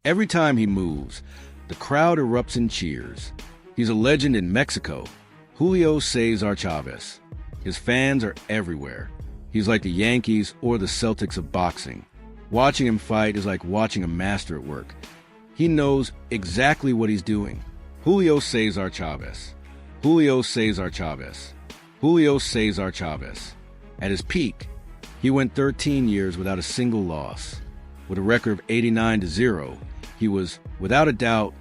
Every time he moves, the crowd erupts in cheers. He's a legend in Mexico, Julio Cesar Chavez. His fans are everywhere. He's like the Yankees or the Celtics of boxing. Watching him fight is like watching a master at work. He knows exactly what he's doing. Julio Cesar Chavez. Julio Cesar Chavez. Julio Cesar Chavez. At his peak, he went 13 years without a single loss. With a record of 89-0, he was, without a doubt,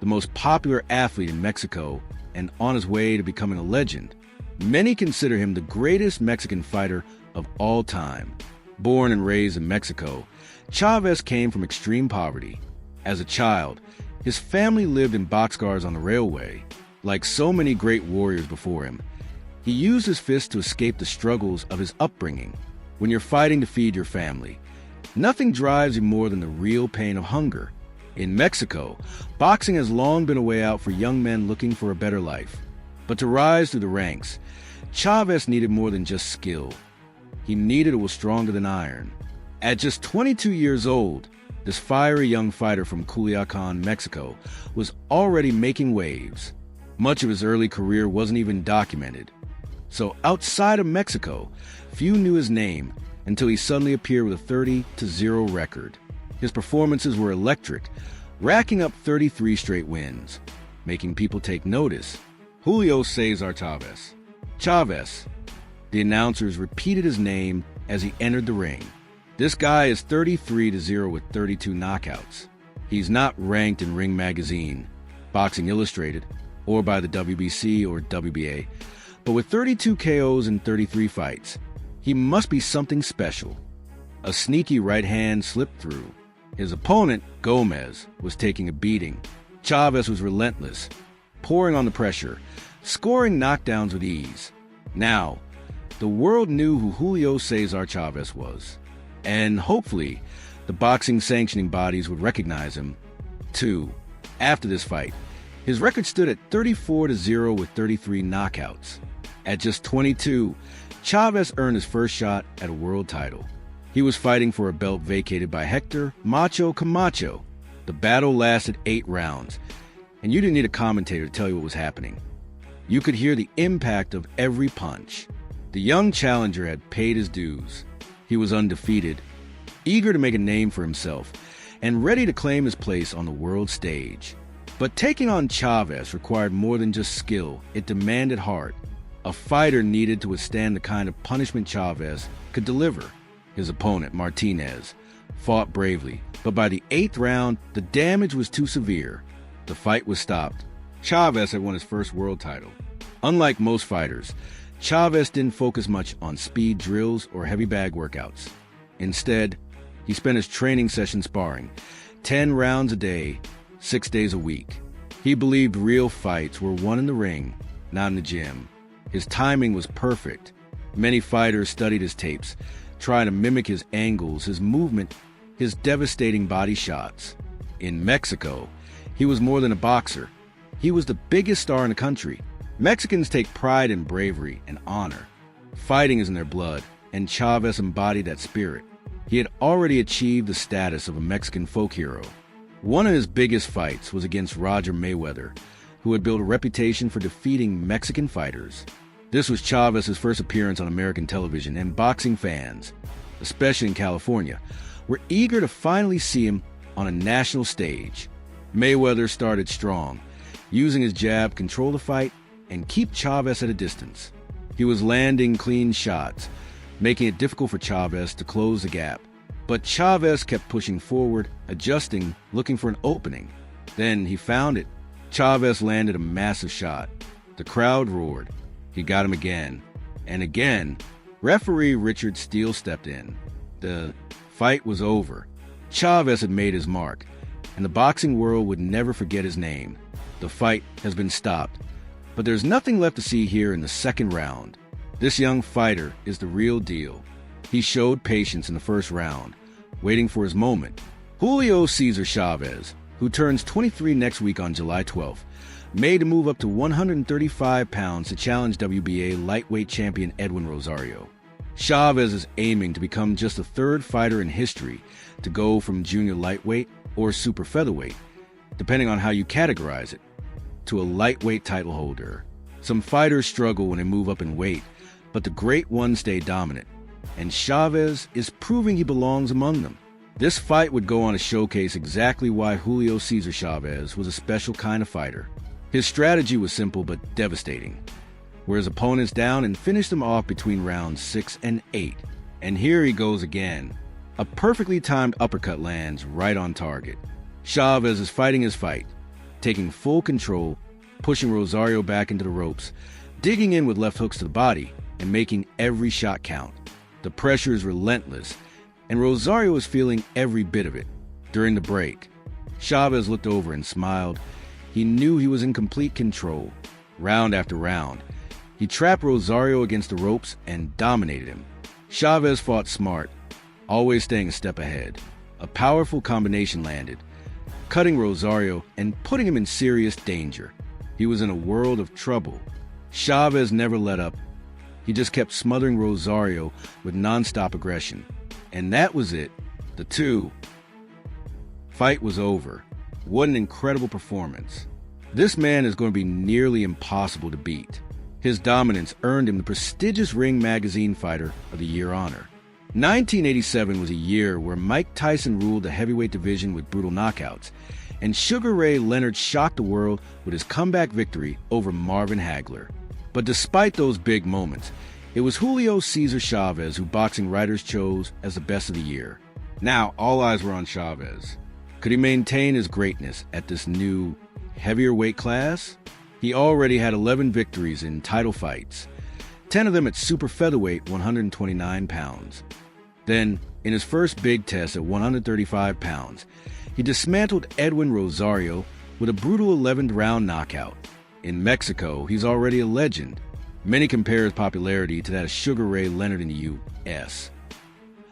the most popular athlete in Mexico and on his way to becoming a legend. Many consider him the greatest Mexican fighter of all time. Born and raised in Mexico, Chavez came from extreme poverty. As a child, his family lived in boxcars on the railway. Like so many great warriors before him, he used his fists to escape the struggles of his upbringing. When you're fighting to feed your family, nothing drives you more than the real pain of hunger. In Mexico, boxing has long been a way out for young men looking for a better life. But to rise through the ranks, Chavez needed more than just skill. He needed what was stronger than iron. At just 22 years old, this fiery young fighter from Culiacan, Mexico, was already making waves. Much of his early career wasn't even documented. So outside of Mexico, few knew his name until he suddenly appeared with a 30-0 record. His performances were electric, racking up 33 straight wins, making people take notice. Julio Cesar Chavez. Chavez. The announcers repeated his name as he entered the ring. This guy is 33-0 with 32 knockouts. He's not ranked in Ring Magazine, Boxing Illustrated, or by the WBC or WBA, but with 32 KOs in 33 fights, he must be something special. A sneaky right hand slipped through. His opponent, Gomez, was taking a beating. Chavez was relentless, pouring on the pressure, scoring knockdowns with ease. Now, the world knew who Julio Cesar Chavez was, and hopefully, the boxing sanctioning bodies would recognize him, too. After this fight, his record stood at 34-0 with 33 knockouts. At just 22, Chavez earned his first shot at a world title. He was fighting for a belt vacated by Héctor Macho Camacho. The battle lasted 8 rounds, and you didn't need a commentator to tell you what was happening. You could hear the impact of every punch. The young challenger had paid his dues. He was undefeated, eager to make a name for himself, and ready to claim his place on the world stage. But taking on Chavez required more than just skill. It demanded heart. A fighter needed to withstand the kind of punishment Chavez could deliver. His opponent, Martinez, fought bravely, but by the 8th round, the damage was too severe. The fight was stopped. Chavez had won his first world title. Unlike most fighters, Chavez didn't focus much on speed drills or heavy bag workouts. Instead, he spent his training session sparring, 10 rounds a day, 6 days a week. He believed real fights were won in the ring, not in the gym. His timing was perfect. Many fighters studied his tapes, trying to mimic his angles, his movement, his devastating body shots. In Mexico, he was more than a boxer. He was the biggest star in the country. Mexicans take pride in bravery and honor. Fighting is in their blood, and Chavez embodied that spirit. He had already achieved the status of a Mexican folk hero. One of his biggest fights was against Roger Mayweather, who had built a reputation for defeating Mexican fighters. This was Chavez's first appearance on American television, and boxing fans, especially in California, were eager to finally see him on a national stage. Mayweather started strong, using his jab to control the fight and keep Chavez at a distance. He was landing clean shots, making it difficult for Chavez to close the gap. But Chavez kept pushing forward, adjusting, looking for an opening. Then he found it. Chavez landed a massive shot. The crowd roared. He got him again. And again, referee Richard Steele stepped in. The fight was over. Chavez had made his mark, and the boxing world would never forget his name. The fight has been stopped, but there's nothing left to see here in the second round. This young fighter is the real deal. He showed patience in the first round, waiting for his moment. Julio Cesar Chavez, who turns 23 next week on July 12th, made a move up to 135 pounds to challenge WBA lightweight champion Edwin Rosario. Chavez is aiming to become just the third fighter in history to go from junior lightweight or super featherweight, depending on how you categorize it, to a lightweight title holder. Some fighters struggle when they move up in weight, but the great ones stay dominant, and Chavez is proving he belongs among them. This fight would go on to showcase exactly why Julio Cesar Chavez was a special kind of fighter. His strategy was simple but devastating. Wear his opponents down and finish them off between rounds 6 and 8. And here he goes again. A perfectly timed uppercut lands right on target. Chavez is fighting his fight, taking full control, pushing Rosario back into the ropes, digging in with left hooks to the body, and making every shot count. The pressure is relentless, and Rosario is feeling every bit of it. During the break, Chavez looked over and smiled. He knew he was in complete control. Round after round, he trapped Rosario against the ropes and dominated him. Chavez fought smart, always staying a step ahead. A powerful combination landed, cutting Rosario and putting him in serious danger. He was in a world of trouble. Chavez never let up. He just kept smothering Rosario with non-stop aggression. And that was it. The fight was over. What an incredible performance. This man is going to be nearly impossible to beat. His dominance earned him the prestigious Ring Magazine Fighter of the Year honor. 1987 was a year where Mike Tyson ruled the heavyweight division with brutal knockouts, and Sugar Ray Leonard shocked the world with his comeback victory over Marvin Hagler. But despite those big moments, it was Julio Cesar Chavez who boxing writers chose as the best of the year. Now, all eyes were on Chavez. Could he maintain his greatness at this new, heavier weight class? He already had 11 victories in title fights, 10 of them at super featherweight 129 pounds. Then, in his first big test at 135 pounds, he dismantled Edwin Rosario with a brutal 11th round knockout. In Mexico, he's already a legend. Many compare his popularity to that of Sugar Ray Leonard in the U.S.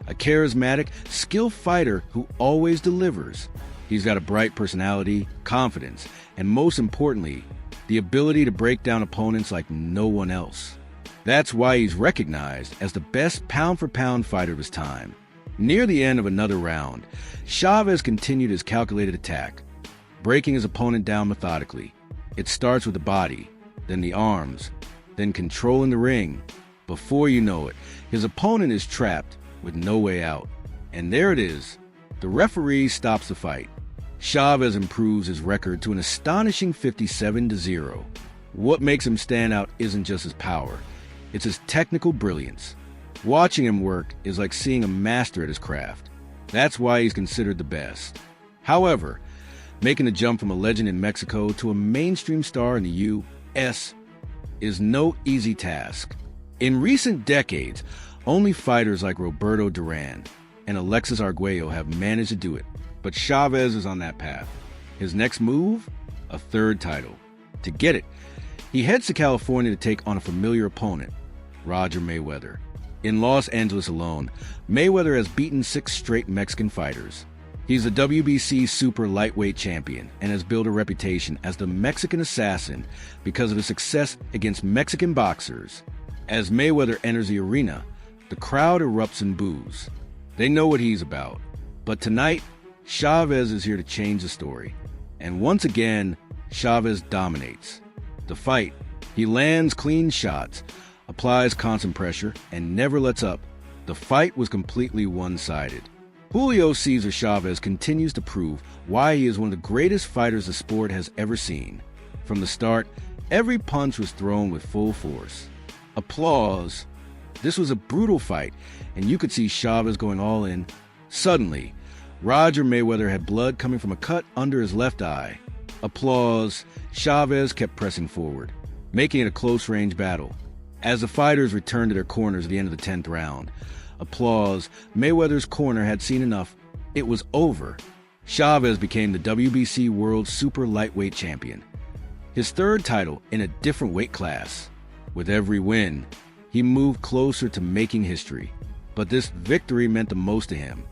A charismatic, skilled fighter who always delivers. He's got a bright personality, confidence, and most importantly, the ability to break down opponents like no one else. That's why he's recognized as the best pound-for-pound fighter of his time. Near the end of another round, Chavez continued his calculated attack, breaking his opponent down methodically. It starts with the body, then the arms, then controlling the ring. Before you know it, his opponent is trapped with no way out. And there it is. The referee stops the fight. Chavez improves his record to an astonishing 57-0. What makes him stand out isn't just his power, it's his technical brilliance. Watching him work is like seeing a master at his craft. That's why he's considered the best. However, making the jump from a legend in Mexico to a mainstream star in the U.S. is no easy task. In recent decades, only fighters like Roberto Duran and Alexis Arguello have managed to do it. But Chavez is on that path. His next move? A third title. To get it, he heads to California to take on a familiar opponent, Roger Mayweather. In Los Angeles alone, Mayweather has beaten 6 straight Mexican fighters. He's the WBC super lightweight champion and has built a reputation as the Mexican assassin because of his success against Mexican boxers. As Mayweather enters the arena, the crowd erupts in boos. They know what he's about. But tonight, Chavez is here to change the story. And once again, Chavez dominates. The fight, he lands clean shots, applies constant pressure, and never lets up. The fight was completely one-sided. Julio Cesar Chavez continues to prove why he is one of the greatest fighters the sport has ever seen. From the start, every punch was thrown with full force. Applause. This was a brutal fight, and you could see Chavez going all in. Suddenly, Roger Mayweather had blood coming from a cut under his left eye. Applause. Chavez kept pressing forward, making it a close-range battle. As the fighters returned to their corners at the end of the 10th round, applause. Mayweather's corner had seen enough. It was over. Chavez became the WBC World Super Lightweight Champion, his third title in a different weight class. With every win, he moved closer to making history. But this victory meant the most to him.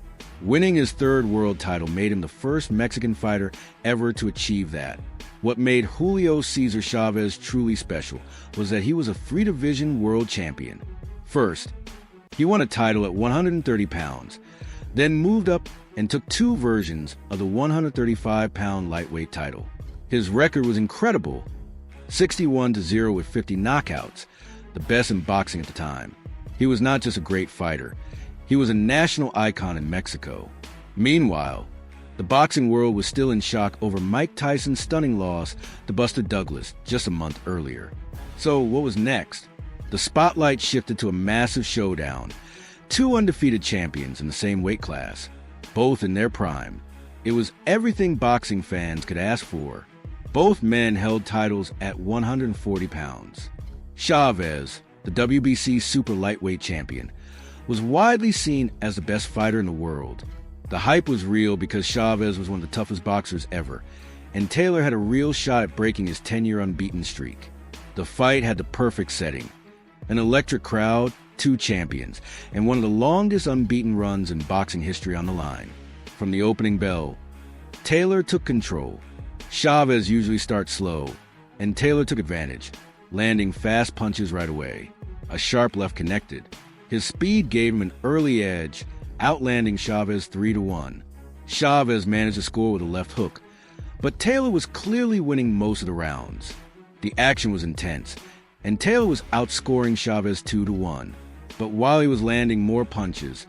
Winning his third world title made him the first Mexican fighter ever to achieve that. What made Julio Cesar Chavez truly special was that he was a 3-division world champion. First, he won a title at 130 pounds, then moved up and took two versions of the 135-pound lightweight title. His record was incredible, 61-0 with 50 knockouts, the best in boxing at the time. He was not just a great fighter, he was a national icon in Mexico. Meanwhile, the boxing world was still in shock over Mike Tyson's stunning loss to Buster Douglas just a month earlier. So what was next? The spotlight shifted to a massive showdown. Two undefeated champions in the same weight class, both in their prime. It was everything boxing fans could ask for. Both men held titles at 140 pounds. Chavez, the WBC super lightweight champion, was widely seen as the best fighter in the world. The hype was real because Chavez was one of the toughest boxers ever, and Taylor had a real shot at breaking his 10-year unbeaten streak. The fight had the perfect setting. An electric crowd, two champions, and one of the longest unbeaten runs in boxing history on the line. From the opening bell, Taylor took control. Chavez usually starts slow, and Taylor took advantage, landing fast punches right away. A sharp left connected. His speed gave him an early edge, outlanding Chavez 3-1. Chavez managed to score with a left hook, but Taylor was clearly winning most of the rounds. The action was intense, and Taylor was outscoring Chavez 2-1. But while he was landing more punches,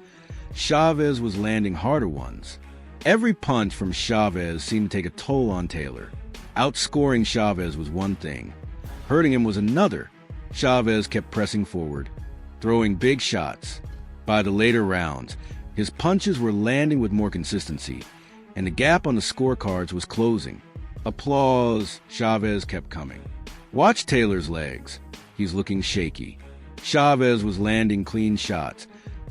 Chavez was landing harder ones. Every punch from Chavez seemed to take a toll on Taylor. Outscoring Chavez was one thing. Hurting him was another. Chavez kept pressing forward, throwing big shots. By the later rounds, his punches were landing with more consistency, and the gap on the scorecards was closing. Applause. Chavez kept coming. Watch Taylor's legs. He's looking shaky. Chavez was landing clean shots,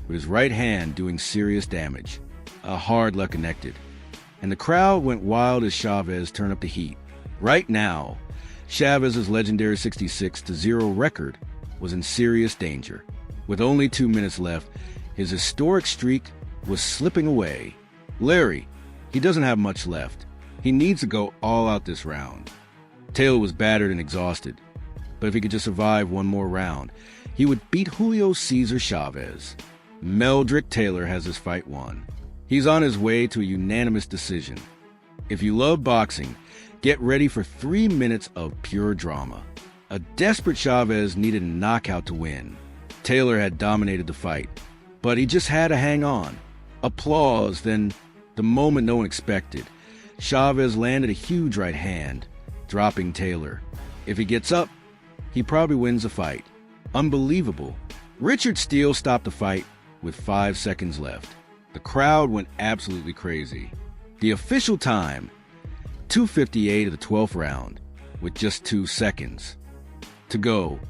with his right hand doing serious damage. A hard left connected, and the crowd went wild as Chavez turned up the heat. Right now, Chavez's legendary 66-0 record was in serious danger. With only 2 minutes left, his historic streak was slipping away. Larry, he doesn't have much left. He needs to go all out this round. Taylor was battered and exhausted, but if he could just survive one more round, he would beat Julio Cesar Chavez. Meldrick Taylor has his fight won. He's on his way to a unanimous decision. If you love boxing, get ready for 3 minutes of pure drama. A desperate Chavez needed a knockout to win. Taylor had dominated the fight, but he just had to hang on. Applause, then the moment no one expected. Chavez landed a huge right hand, dropping Taylor. If he gets up, he probably wins the fight. Unbelievable. Richard Steele stopped the fight with 5 seconds left. The crowd went absolutely crazy. The official time, 2:58 of the 12th round, with just 2 seconds to go.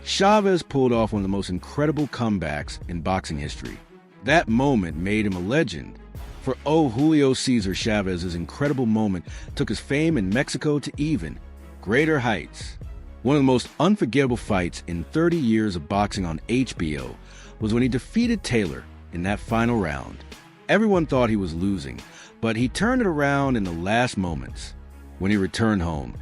Chavez pulled off one of the most incredible comebacks in boxing history. That moment made him a legend. For Julio Cesar Chavez's incredible moment took his fame in Mexico to even greater heights. One of the most unforgettable fights in 30 years of boxing on HBO was when he defeated Taylor in that final round. Everyone thought he was losing, but he turned it around in the last moments. When he returned home,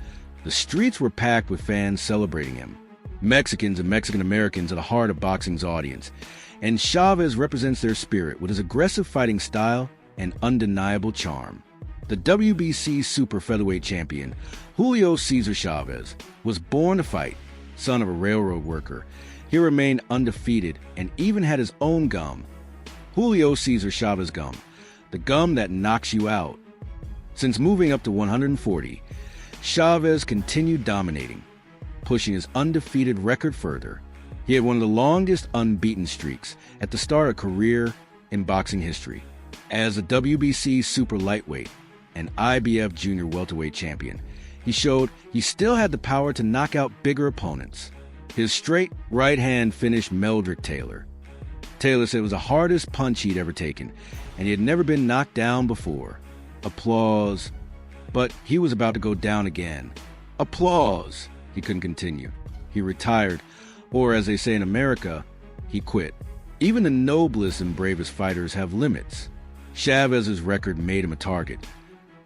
the streets were packed with fans celebrating him. Mexicans and Mexican Americans are the heart of boxing's audience, and Chavez represents their spirit with his aggressive fighting style and undeniable charm. The WBC super featherweight champion, Julio Cesar Chavez, was born to fight, son of a railroad worker. He remained undefeated and even had his own gum, Julio Cesar Chavez gum, the gum that knocks you out. Since moving up to 140, Chavez continued dominating, pushing his undefeated record further. He had one of the longest unbeaten streaks at the start of career in boxing history. As a WBC super lightweight and IBF junior welterweight champion, he showed he still had the power to knock out bigger opponents. His straight right hand finished Meldrick Taylor. Taylor said it was the hardest punch he'd ever taken, and he had never been knocked down before. Applause. But he was about to go down again. Applause. He couldn't continue. He retired, or as they say in America, he quit. Even the noblest and bravest fighters have limits. Chavez's record made him a target,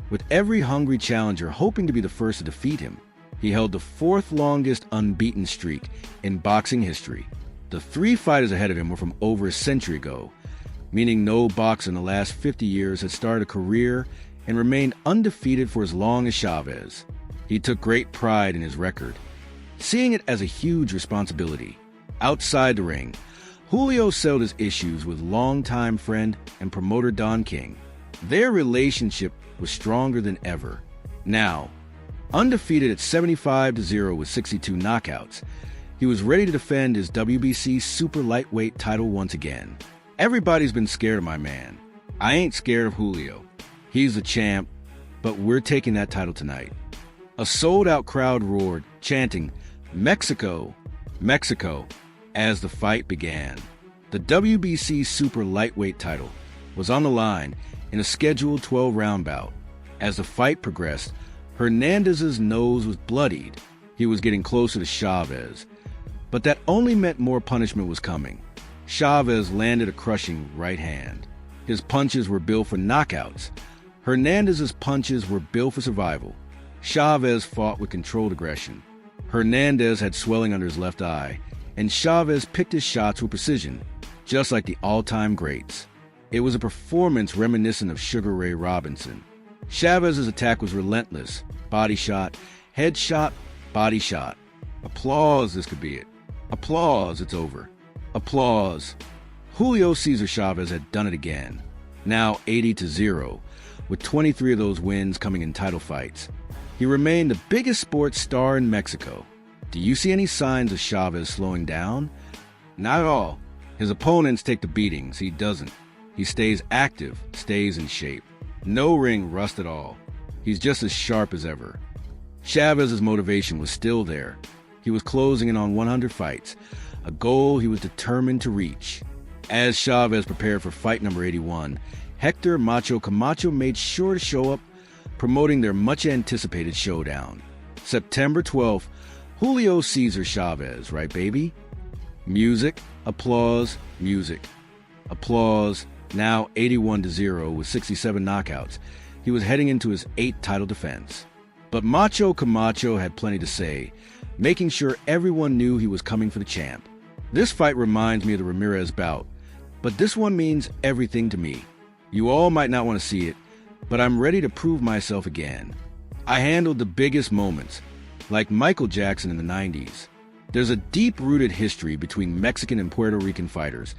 with every hungry challenger hoping to be the first to defeat him. He held the 4th longest unbeaten streak in boxing history. The 3 fighters ahead of him were from over a century ago. meaning no boxer in the last 50 years had started a career and remained undefeated for as long as Chavez. He took great pride in his record, seeing it as a huge responsibility. Outside the ring, Julio settled his issues with longtime friend and promoter Don King. Their relationship was stronger than ever. Now, undefeated at 75-0 with 62 knockouts, he was ready to defend his WBC super lightweight title once again. Everybody's been scared of my man. I ain't scared of Julio. He's the champ, but we're taking that title tonight. A sold-out crowd roared, chanting, "Mexico, Mexico," as the fight began. The WBC super lightweight title was on the line in a scheduled 12-round bout. As the fight progressed, Hernandez's nose was bloodied. He was getting closer to Chavez, but that only meant more punishment was coming. Chavez landed a crushing right hand. His punches were built for knockouts. Hernandez's punches were built for survival. Chavez fought with controlled aggression. Hernandez had swelling under his left eye, and Chavez picked his shots with precision, just like the all-time greats. It was a performance reminiscent of Sugar Ray Robinson. Chavez's attack was relentless. Body shot, head shot, body shot. Applause, this could be it. Applause, it's over. Applause. Julio Cesar Chavez had done it again. Now 80-0, with 23 of those wins coming in title fights. He remained the biggest sports star in Mexico. Do you see any signs of Chavez slowing down? Not at all. His opponents take the beatings. He doesn't. He stays active, stays in shape. No ring rust at all. He's just as sharp as ever. Chavez's motivation was still there. He was closing in on 100 fights, a goal he was determined to reach. As Chavez prepared for fight number 81, Héctor Macho Camacho made sure to show up, promoting their much-anticipated showdown. September 12th, Julio Cesar Chavez, right, baby? Music, applause, music. Applause, now 81-0 with 67 knockouts. He was heading into his 8th title defense. But Macho Camacho had plenty to say, making sure everyone knew he was coming for the champ. This fight reminds me of the Ramirez bout, but this one means everything to me. You all might not want to see it, but I'm ready to prove myself again. I handled the biggest moments, like Michael Jackson in the 90s. There's a deep-rooted history between Mexican and Puerto Rican fighters.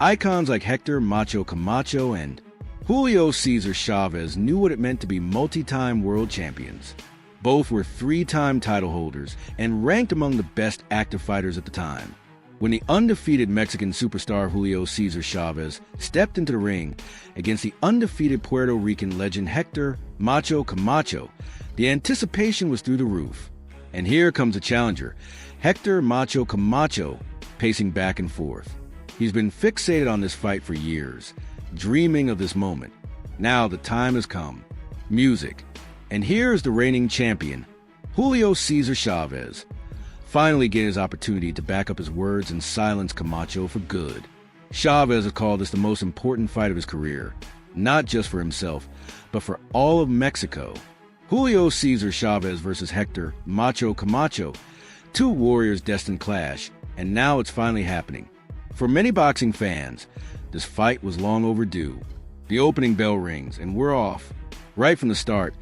Icons like Héctor Macho Camacho and Julio Cesar Chavez knew what it meant to be multi-time world champions. Both were 3-time title holders and ranked among the best active fighters at the time. When the undefeated Mexican superstar Julio Cesar Chavez stepped into the ring against the undefeated Puerto Rican legend Héctor Macho Camacho, the anticipation was through the roof. And here comes a challenger, Héctor Macho Camacho, pacing back and forth. He's been fixated on this fight for years, dreaming of this moment. Now the time has come. Music. And here's the reigning champion, Julio Cesar Chavez, finally getting his opportunity to back up his words and silence Camacho for good. Chavez has called this the most important fight of his career, not just for himself, but for all of Mexico. Julio Cesar Chavez versus Héctor Macho Camacho, two warriors destined clash, and now it's finally happening. For many boxing fans, this fight was long overdue. The opening bell rings, and we're off. Right from the start,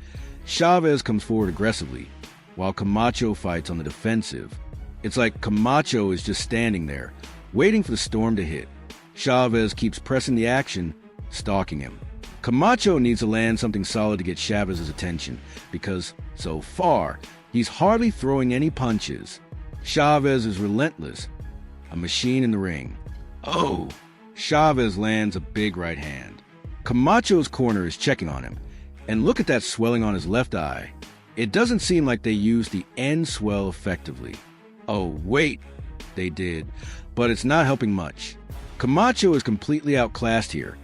Chavez comes forward aggressively, while Camacho fights on the defensive. It's like Camacho is just standing there, waiting for the storm to hit. Chavez keeps pressing the action, stalking him. Camacho needs to land something solid to get Chavez's attention, because, so far, he's hardly throwing any punches. Chavez is relentless, a machine in the ring. Oh! Chavez lands a big right hand. Camacho's corner is checking on him, and look at that swelling on his left eye. It doesn't seem like they used the end swell effectively. Oh, wait, they did, but it's not helping much. Camacho is completely outclassed here.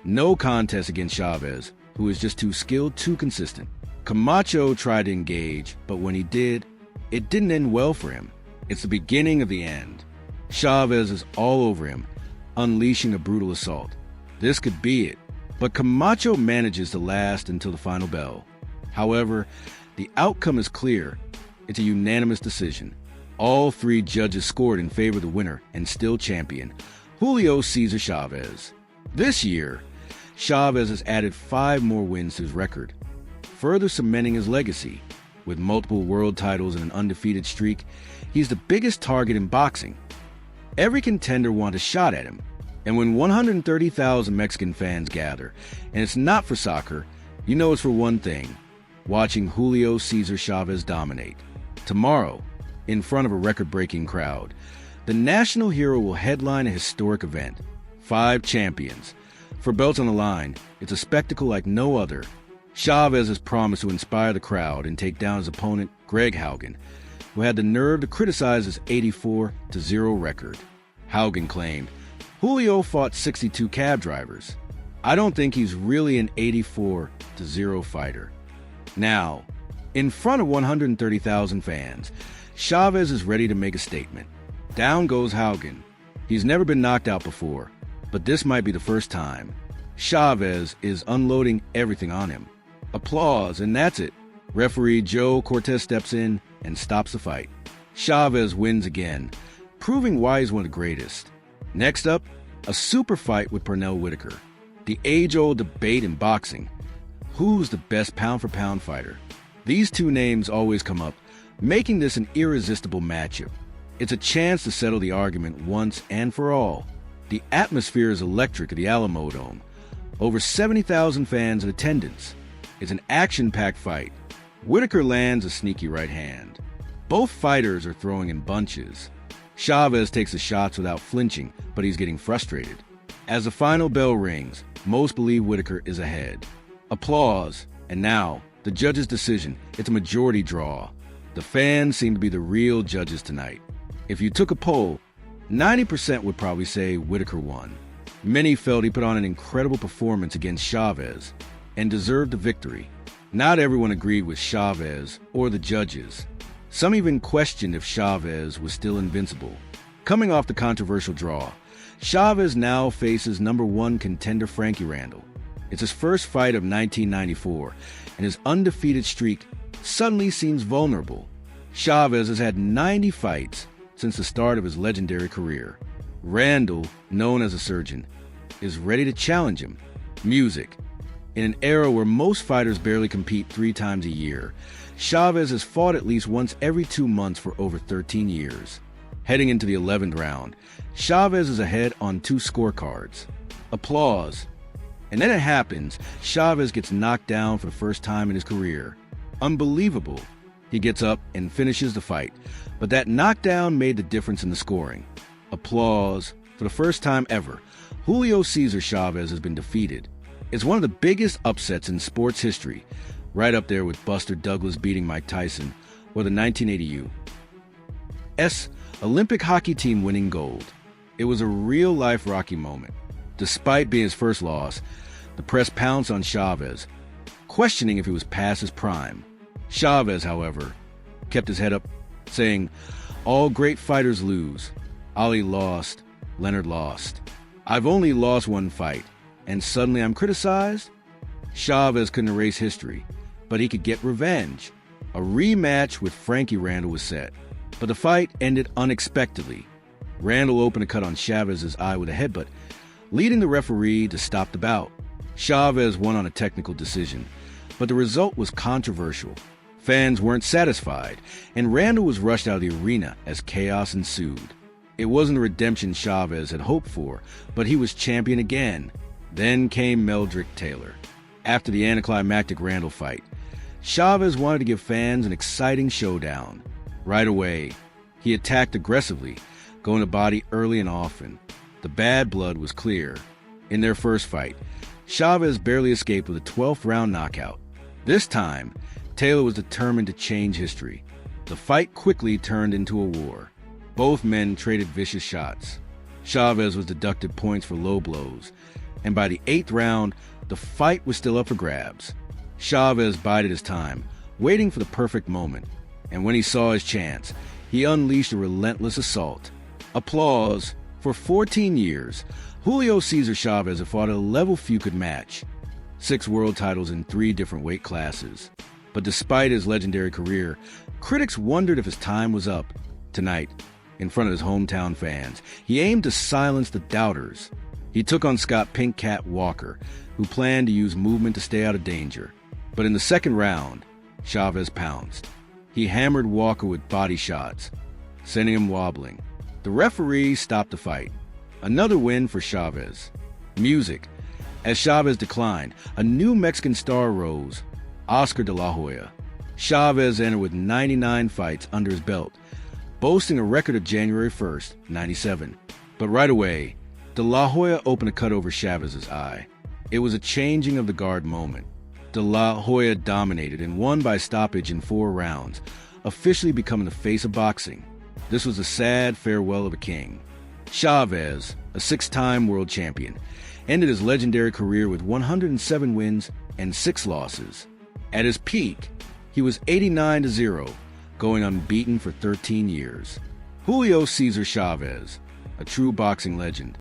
No contest against Chavez, who is just too skilled, too consistent. Camacho tried to engage, but when he did, it didn't end well for him. It's the beginning of the end. Chavez is all over him, unleashing a brutal assault. This could be it, but Camacho manages to last until the final bell. However, the outcome is clear. It's a unanimous decision. All 3 judges scored in favor of the winner and still champion, Julio Cesar Chavez. This year, Chavez has added 5 more wins to his record, further cementing his legacy. With multiple world titles and an undefeated streak, he's the biggest target in boxing. Every contender wants a shot at him, and when 130,000 Mexican fans gather, and it's not for soccer, you know it's for one thing: watching Julio Cesar Chavez dominate. Tomorrow, in front of a record-breaking crowd, the national hero will headline a historic event. 5 champions. For belts on the line, it's a spectacle like no other. Chavez has promised to inspire the crowd and take down his opponent, Greg Haugen, who had the nerve to criticize his 84-0 record. Haugen claimed, "Julio fought 62 cab drivers. I don't think he's really an 84-0 fighter." Now, in front of 130,000 fans, Chavez is ready to make a statement. Down goes Haugen. He's never been knocked out before, but this might be the first time. Chavez is unloading everything on him. Applause, and that's it. Referee Joe Cortez steps in and stops the fight. Chavez wins again, proving why he's one of the greatest. Next up, a super fight with Pernell Whitaker. The age-old debate in boxing: who's the best pound-for-pound fighter? These two names always come up, making this an irresistible matchup. It's a chance to settle the argument once and for all. The atmosphere is electric at the Alamo Dome. Over 70,000 fans in attendance. It's an action-packed fight. Whitaker lands a sneaky right hand. Both fighters are throwing in bunches. Chavez takes the shots without flinching, but he's getting frustrated. As the final bell rings, most believe Whitaker is ahead. Applause, and now, the judges' decision. It's a majority draw. The fans seem to be the real judges tonight. If you took a poll, 90% would probably say Whitaker won. Many felt he put on an incredible performance against Chavez and deserved the victory. Not everyone agreed with Chavez or the judges. Some even questioned if Chavez was still invincible. Coming off the controversial draw, Chavez now faces #1 contender Frankie Randall. It's his first fight of 1994, and his undefeated streak suddenly seems vulnerable. Chavez has had 90 fights since the start of his legendary career. Randall, known as a surgeon, is ready to challenge him. Music. In an era where most fighters barely compete 3 times a year, Chavez has fought at least once every 2 months for over 13 years. Heading into the 11th round, Chavez is ahead on 2 scorecards. Applause. And then it happens. Chavez gets knocked down for the first time in his career. Unbelievable. He gets up and finishes the fight, but that knockdown made the difference in the scoring. Applause. For the first time ever, Julio Cesar Chavez has been defeated. It's one of the biggest upsets in sports history, right up there with Buster Douglas beating Mike Tyson or the 1980 U.S. Olympic hockey team winning gold. It was a real-life Rocky moment. Despite being his first loss, the press pounced on Chavez, questioning if he was past his prime. Chavez, however, kept his head up, saying, "All great fighters lose. Ali lost. Leonard lost. I've only lost 1 fight, and suddenly I'm criticized?" Chavez couldn't erase history, but he could get revenge. A rematch with Frankie Randall was set, but the fight ended unexpectedly. Randall opened a cut on Chavez's eye with a headbutt, leading the referee to stop the bout. Chavez won on a technical decision, but the result was controversial. Fans weren't satisfied, and Randall was rushed out of the arena as chaos ensued. It wasn't the redemption Chavez had hoped for, but he was champion again. Then came Meldrick Taylor. After the anticlimactic Randall fight, Chavez wanted to give fans an exciting showdown. Right away, he attacked aggressively, going to body early and often. The bad blood was clear. In their first fight, Chavez barely escaped with a 12th round knockout. This time, Taylor was determined to change history. The fight quickly turned into a war. Both men traded vicious shots. Chavez was deducted points for low blows, and by the 8th round, the fight was still up for grabs. Chavez bided his time, waiting for the perfect moment, and when he saw his chance, he unleashed a relentless assault. Applause. For 14 years, Julio Cesar Chavez had fought at a level few could match. 6 world titles in 3 different weight classes. But despite his legendary career, critics wondered if his time was up. Tonight, in front of his hometown fans, he aimed to silence the doubters. He took on Scott Pink Cat Walker, who planned to use movement to stay out of danger. But in the second round, Chavez pounced. He hammered Walker with body shots, sending him wobbling. The referee stopped the fight. Another win for Chavez. Music. As Chavez declined, a new Mexican star rose, Oscar de la Hoya. Chavez entered with 99 fights under his belt, boasting a record of January 1st, 97. But right away, de la Hoya opened a cut over Chavez's eye. It was a changing of the guard moment. De la Hoya dominated and won by stoppage in 4 rounds, officially becoming the face of boxing. This was a sad farewell of a king. Chavez, a 6-time world champion, ended his legendary career with 107 wins and 6 losses. At his peak, he was 89-0, going unbeaten for 13 years. Julio Cesar Chavez, a true boxing legend.